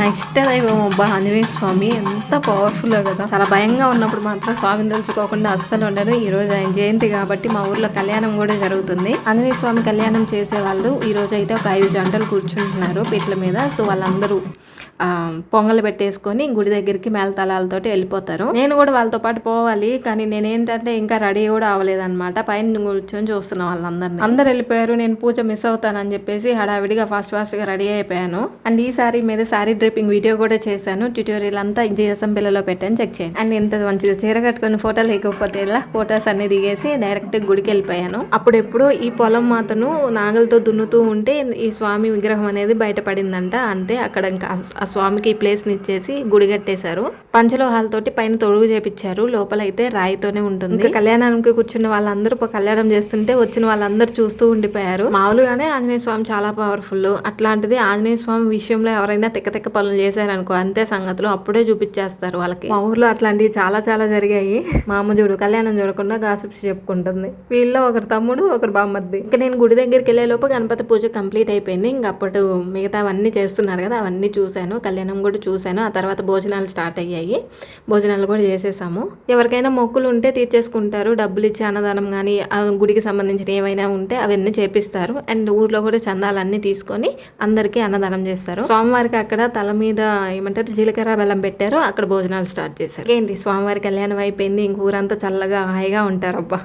నా ఇష్ట దైవం అబ్బా ఆంజనేయ స్వామి, ఎంత పవర్ఫుల్ కదా. చాలా భయంగా ఉన్నప్పుడు మాత్రం స్వామిని తలుచుకోకుండా అస్సలు ఉండరు. ఈ రోజు ఆయన జయంతి కాబట్టి మా ఊర్లో కళ్యాణం కూడా జరుగుతుంది. ఆంజనేయ స్వామి కళ్యాణం చేసే వాళ్ళు ఈ రోజు అయితే ఒక 5 జంటలు కూర్చుంటున్నారు పీటల మీద. సో వాళ్ళందరూ పొంగలు పెట్టేసుకొని గుడి దగ్గరికి మేళతాళాలతోటి వెళ్ళిపోతారు. నేను కూడా వాళ్ళతో పాటు పోవాలి, కానీ నేనేంటంటే ఇంకా రెడీ కూడా అవ్వలేదన్నమాట. పైన కూర్చొని చూస్తున్నా వాళ్ళందరినీ. అందరు వెళ్ళిపోయారు, నేను పూజ మిస్ అవుతానని చెప్పేసి హడావిడిగా ఫాస్ట్ గా రెడీ అయిపోయాను. అండ్ ఈ సారీ మీద సారీ డ్రిప్పింగ్ వీడియో కూడా చేశాను. ట్యూటోరియల్ అంతా జిఎస్ఎం పిల్లలో పెట్టాను, చెక్ చేయండి. అండ్ ఇంత మంచిగా చీర కట్టుకుని ఫోటోలు లేకపోతే ఇలా ఫొటోస్ అన్ని దిగేసి డైరెక్ట్ గుడికి వెళ్ళిపోయాను. అప్పుడెప్పుడు ఈ పొలం మాతను నాగలతో దున్నుతూ ఉంటే ఈ స్వామి విగ్రహం అనేది బయటపడిందంట. అంతే, అక్కడ ఇంకా ఆ స్వామికి ఈ ప్లేస్ ని ఇచ్చేసి గుడి కట్టేశారు. పంచలోహాలతోటి పైన తొడుగు చేపించారు, లోపల అయితే రాయితోనే ఉంటుంది. కళ్యాణానికి కూర్చున్న వాళ్ళందరూ కళ్యాణం చేస్తుంటే వచ్చిన వాళ్ళందరూ చూస్తూ ఉండిపోయారు. మామూలుగానే ఆంజనేయ స్వామి చాలా పవర్ఫుల్, అట్లాంటిది ఆంజనేయ స్వామి విషయంలో ఎవరైనా తిక్క పనులు చేశారనుకో అంతే సంగతులు, అప్పుడే చూపించేస్తారు వాళ్ళకి. మా ఊర్లో అట్లాంటివి చాలా జరిగాయి. మా అమ్మ చూడు కళ్యాణం చూడకుండా గాసిప్స్ చెప్పుకుంటుంది. వీళ్ళలో ఒకరు తమ్ముడు ఒకరు బామ్మర్ది. ఇంకా నేను గుడి దగ్గరికి వెళ్ళే లోపు గణపతి పూజ కంప్లీట్ అయిపోయింది. ఇంకా అప్పుడు మిగతా అవన్నీ చేస్తున్నారు కదా, అవన్నీ చూశాను. కళ్యాణం కూడా చూశాను. ఆ తర్వాత భోజనాలు స్టార్ట్ అయ్యాయి. భోజనాలు కూడా చేసేసాము. ఎవరికైనా మొక్కులు ఉంటే తీర్చేసుకుంటారు, డబ్బులు ఇచ్చి అన్నదానం కానీ గుడికి సంబంధించిన ఏమైనా ఉంటే అవన్నీ చేపిస్తారు. అండ్ ఊర్లో కూడా చందాలన్నీ తీసుకొని అందరికీ అన్నదానం చేస్తారు. స్వామివారికి అక్కడ తల మీద ఏమంటారు జీలకర్ర బెల్లం పెట్టారు, అక్కడ భోజనాలు స్టార్ట్ చేశారు. ఏంటి స్వామివారి కళ్యాణం అయిపోయింది, ఇంక ఊరంతా చల్లగా హాయిగా ఉంటారు. అబ్బా.